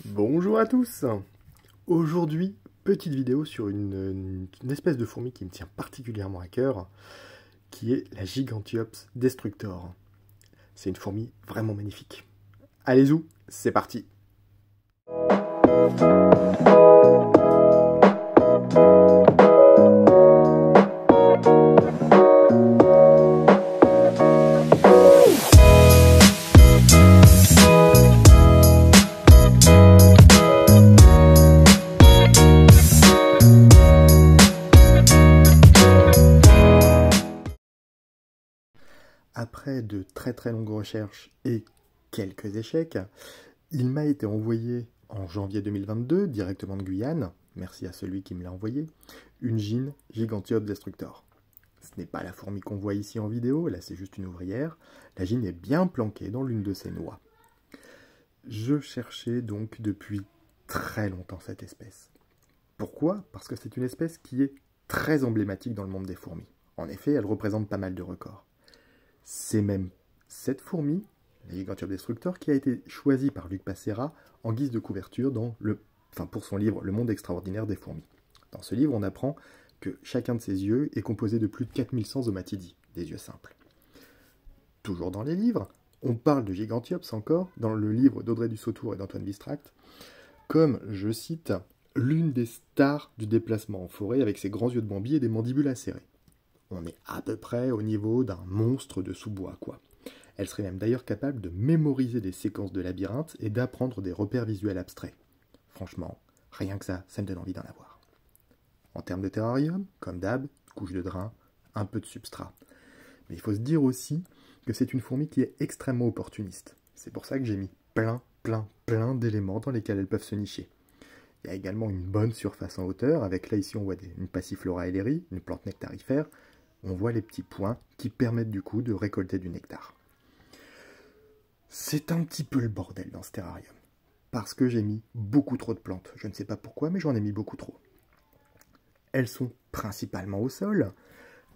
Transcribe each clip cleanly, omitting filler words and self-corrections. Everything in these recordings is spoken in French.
Bonjour à tous. Aujourd'hui, petite vidéo sur une espèce de fourmi qui me tient particulièrement à cœur, qui est la Gigantiops destructor. C'est une fourmi vraiment magnifique. Allez zou, c'est parti. Après de très longues recherches et quelques échecs, il m'a été envoyé en janvier 2022, directement de Guyane, merci à celui qui me l'a envoyé, une GIN Gigantiops destructor. Ce n'est pas la fourmi qu'on voit ici en vidéo, là c'est juste une ouvrière. La GIN est bien planquée dans l'une de ses noix. Je cherchais donc depuis très longtemps cette espèce. Pourquoi? Parce que c'est une espèce qui est très emblématique dans le monde des fourmis. En effet, elle représente pas mal de records. C'est même cette fourmi, la Gigantiops destructor, qui a été choisie par Luc Passera en guise de couverture pour son livre Le monde extraordinaire des fourmis. Dans ce livre, on apprend que chacun de ses yeux est composé de plus de 4100 omatidies, des yeux simples. Toujours dans les livres, on parle de Gigantiops encore, dans le livre d'Audrey Dussautour et d'Antoine Wistracht, comme, je cite, l'une des stars du déplacement en forêt avec ses grands yeux de Bambi et des mandibules acérées. On est à peu près au niveau d'un monstre de sous-bois, quoi. Elle serait même d'ailleurs capable de mémoriser des séquences de labyrinthe et d'apprendre des repères visuels abstraits. Franchement, rien que ça me donne envie d'en avoir. En termes de terrarium, comme d'hab, couche de drain, un peu de substrat. Mais il faut se dire aussi que c'est une fourmi qui est extrêmement opportuniste. C'est pour ça que j'ai mis plein d'éléments dans lesquels elles peuvent se nicher. Il y a également une bonne surface en hauteur, avec là ici on voit une Passiflora ellery, une plante nectarifère. On voit les petits points qui permettent du coup de récolter du nectar. C'est un petit peu le bordel dans ce terrarium, parce que j'ai mis beaucoup trop de plantes. Je ne sais pas pourquoi, mais j'en ai mis beaucoup trop. Elles sont principalement au sol.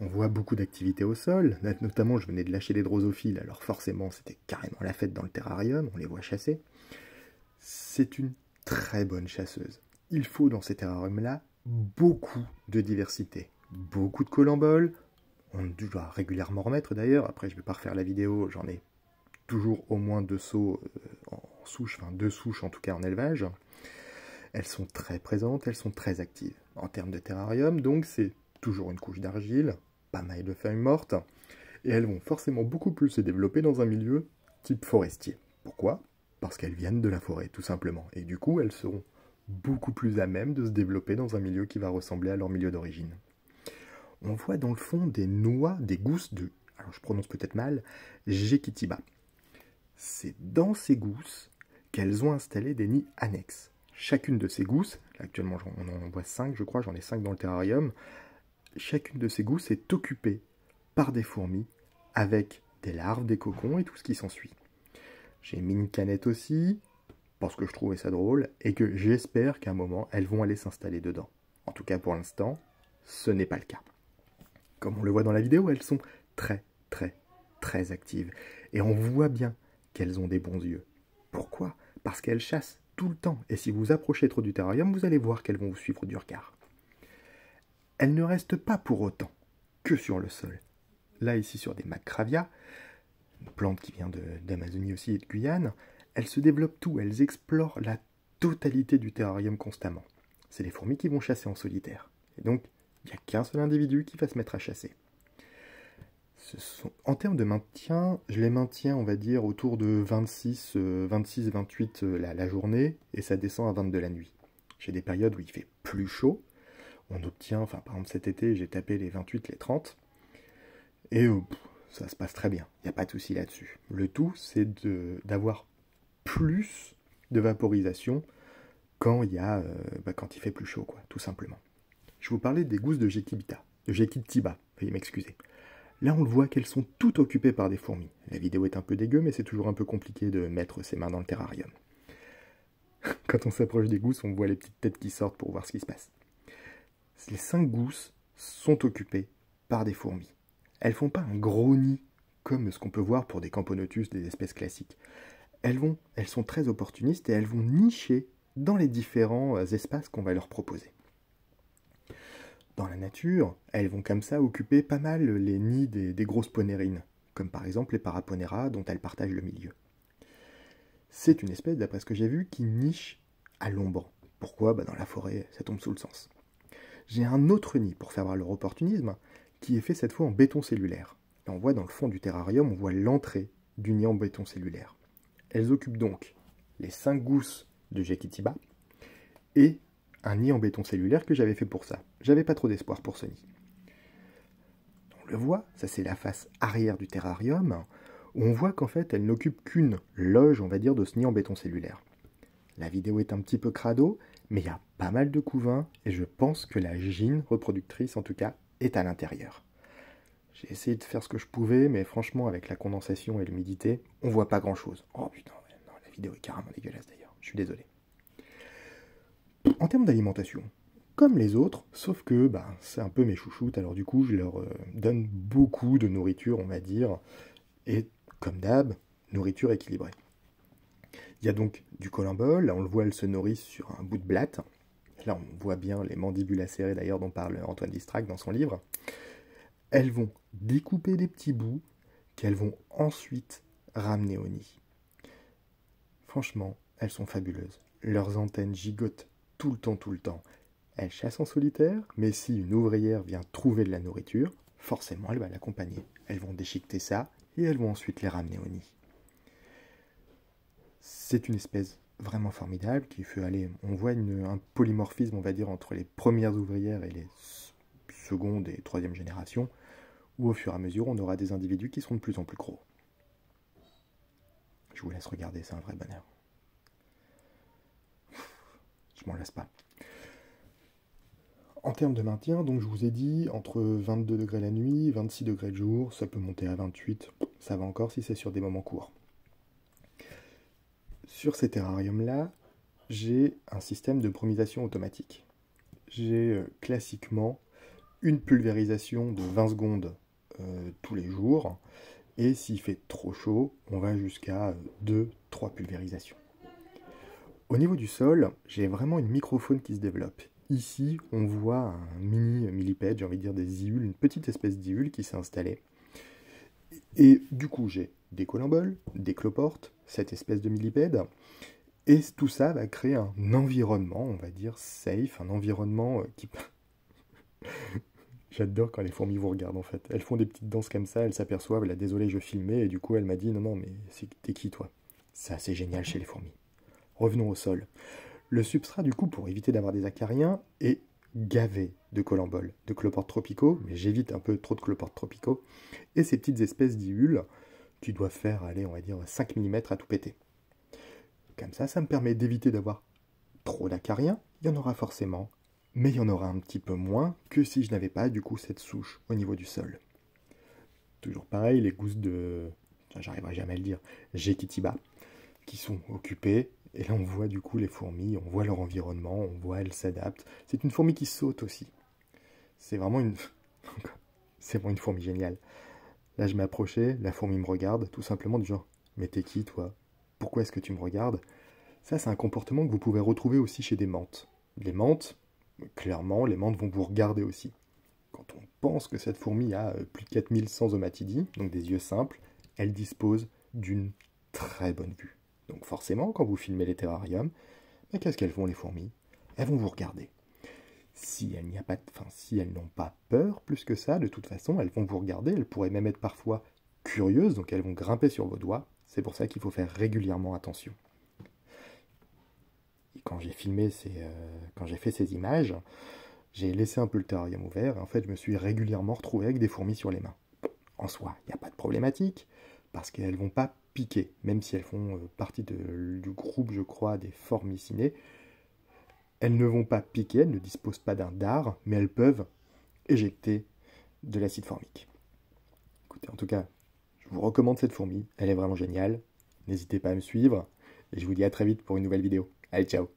On voit beaucoup d'activités au sol, notamment je venais de lâcher des drosophiles, alors forcément c'était carrément la fête dans le terrarium, on les voit chasser. C'est une très bonne chasseuse. Il faut dans ces terrariums-là beaucoup de diversité, beaucoup de colamboles. On doit régulièrement remettre d'ailleurs, après je ne vais pas refaire la vidéo, j'en ai toujours au moins 2 seaux en souche, enfin 2 souches en tout cas en élevage. Elles sont très présentes, elles sont très actives. En termes de terrarium, donc c'est toujours une couche d'argile, pas mal de feuilles mortes, et elles vont forcément beaucoup plus se développer dans un milieu type forestier. Pourquoi? Parce qu'elles viennent de la forêt, tout simplement. Et du coup, elles seront beaucoup plus à même de se développer dans un milieu qui va ressembler à leur milieu d'origine. On voit dans le fond des noix, des gousses de, alors je prononce peut-être mal, Jequitiba. C'est dans ces gousses qu'elles ont installé des nids annexes. Chacune de ces gousses, actuellement on en voit 5 je crois, j'en ai 5 dans le terrarium, chacune de ces gousses est occupée par des fourmis avec des larves, des cocons et tout ce qui s'ensuit. J'ai mis une canette aussi, parce que je trouvais ça drôle, et que j'espère qu'à un moment, elles vont aller s'installer dedans. En tout cas, pour l'instant, ce n'est pas le cas. Comme on le voit dans la vidéo, elles sont très actives. Et on voit bien qu'elles ont des bons yeux. Pourquoi? Parce qu'elles chassent tout le temps. Et si vous approchez trop du terrarium, vous allez voir qu'elles vont vous suivre du regard. Elles ne restent pas pour autant que sur le sol. Là, ici, sur des Macravia, une plante qui vient d'Amazonie aussi et de Guyane, elles se développent tout, elles explorent la totalité du terrarium constamment. C'est les fourmis qui vont chasser en solitaire. Et donc, il n'y a qu'un seul individu qui va se mettre à chasser. En termes de maintien, je les maintiens, on va dire, autour de 26-28 la journée, et ça descend à 22 la nuit. J'ai des périodes où il fait plus chaud, on obtient, enfin par exemple cet été, j'ai tapé les 28, les 30, et ça se passe très bien, il n'y a pas de souci là-dessus. Le tout, c'est d'avoir plus de vaporisation quand il fait plus chaud, quoi, tout simplement. Je vous parlais des gousses de Jequitiba, veuillez m'excuser. Là, on le voit qu'elles sont toutes occupées par des fourmis. La vidéo est un peu dégueu, mais c'est toujours un peu compliqué de mettre ses mains dans le terrarium. Quand on s'approche des gousses, on voit les petites têtes qui sortent pour voir ce qui se passe. Les 5 gousses sont occupées par des fourmis. Elles font pas un gros nid comme ce qu'on peut voir pour des Camponotus, des espèces classiques. elles sont très opportunistes et elles vont nicher dans les différents espaces qu'on va leur proposer. Dans la nature, elles vont comme ça occuper pas mal les nids des grosses ponérines, comme par exemple les Paraponera dont elles partagent le milieu. C'est une espèce, d'après ce que j'ai vu, qui niche à l'ombre. Pourquoi? Dans la forêt, ça tombe sous le sens. J'ai un autre nid, pour faire voir leur opportunisme, qui est fait cette fois en béton cellulaire. Là, on voit dans le fond du terrarium, on voit l'entrée du nid en béton cellulaire. Elles occupent donc les 5 gousses de Jequitiba et un nid en béton cellulaire que j'avais fait pour ça. J'avais pas trop d'espoir pour ce nid. On le voit, ça c'est la face arrière du terrarium, où on voit qu'en fait elle n'occupe qu'une loge, on va dire, de ce nid en béton cellulaire. La vidéo est un petit peu crado, mais il y a pas mal de couvains, et je pense que la gyne reproductrice, en tout cas, est à l'intérieur. J'ai essayé de faire ce que je pouvais, mais franchement, avec la condensation et l'humidité, on voit pas grand-chose. Oh putain, non, la vidéo est carrément dégueulasse d'ailleurs, je suis désolé. En termes d'alimentation, comme les autres, sauf que c'est un peu mes chouchoutes, alors du coup je leur donne beaucoup de nourriture, on va dire, et comme d'hab, nourriture équilibrée. Il y a donc du columbol, là on le voit, elles se nourrissent sur un bout de blatte. Là on voit bien les mandibules acérées d'ailleurs dont parle Antoine Distrac dans son livre. Elles vont découper des petits bouts qu'elles vont ensuite ramener au nid. Franchement, elles sont fabuleuses. Leurs antennes gigotent tout le temps. Elles chassent en solitaire, mais si une ouvrière vient trouver de la nourriture, forcément elle va l'accompagner. Elles vont déchiqueter ça et elles vont ensuite les ramener au nid. C'est une espèce vraiment formidable qui fait aller, on voit un polymorphisme, on va dire, entre les premières ouvrières et les secondes et troisième générations, où au fur et à mesure on aura des individus qui seront de plus en plus gros. Je vous laisse regarder, c'est un vrai bonheur. Je m'en lasse pas. En termes de maintien, donc je vous ai dit, entre 22 degrés la nuit, 26 degrés le jour, ça peut monter à 28, ça va encore si c'est sur des moments courts. Sur ces terrariums-là, j'ai un système de brumisation automatique. J'ai classiquement une pulvérisation de 20 secondes tous les jours, et s'il fait trop chaud, on va jusqu'à 2-3 pulvérisations. Au niveau du sol, j'ai vraiment une microfaune qui se développe. Ici, on voit un mini millipède, j'ai envie de dire des iules, une petite espèce d'iule qui s'est installée. Et du coup, j'ai des colamboles, des cloportes, cette espèce de millipède, et tout ça va créer un environnement, on va dire, safe, un environnement qui... J'adore quand les fourmis vous regardent, en fait. Elles font des petites danses comme ça, elles s'aperçoivent, là, désolé, je filmais, et du coup, elle m'a dit, non, mais t'es qui, toi? C'est assez génial chez les fourmis. Revenons au sol. Le substrat, du coup, pour éviter d'avoir des acariens, est gavé de colamboles, de cloportes tropicaux, mais j'évite un peu trop de cloportes tropicaux, et ces petites espèces d'iules qui doivent faire, allez, on va dire 5 mm à tout péter. Comme ça me permet d'éviter d'avoir trop d'acariens, il y en aura forcément, mais il y en aura un petit peu moins que si je n'avais pas, du coup, cette souche au niveau du sol. Toujours pareil, les gousses de... j'arriverai jamais à le dire, Jequitiba, qui sont occupées. Et là, on voit du coup les fourmis, on voit leur environnement, on voit elles s'adaptent. C'est une fourmi qui saute aussi. C'est vraiment une fourmi géniale. Là, je m'approchais, la fourmi me regarde, tout simplement du genre « Mais t'es qui, toi? Pourquoi est-ce que tu me regardes ?» Ça, c'est un comportement que vous pouvez retrouver aussi chez des mantes. Les mantes, clairement, les mantes vont vous regarder aussi. Quand on pense que cette fourmi a plus de 4100 omatidie, donc des yeux simples, elle dispose d'une très bonne vue. Donc forcément, quand vous filmez les terrariums, qu'est-ce qu'elles font les fourmis? Elles vont vous regarder. Si elles n'ont pas peur plus que ça, de toute façon, elles vont vous regarder, elles pourraient même être parfois curieuses, donc elles vont grimper sur vos doigts. C'est pour ça qu'il faut faire régulièrement attention. Et quand j'ai fait ces images, j'ai laissé un peu le terrarium ouvert, et en fait, je me suis régulièrement retrouvé avec des fourmis sur les mains. En soi, il n'y a pas de problématique, parce qu'elles ne vont pas piquer, même si elles font partie du groupe, je crois, des formicinées. Elles ne vont pas piquer, elles ne disposent pas d'un dard, mais elles peuvent éjecter de l'acide formique. Écoutez, en tout cas, je vous recommande cette fourmi, elle est vraiment géniale. N'hésitez pas à me suivre, et je vous dis à très vite pour une nouvelle vidéo. Allez, ciao!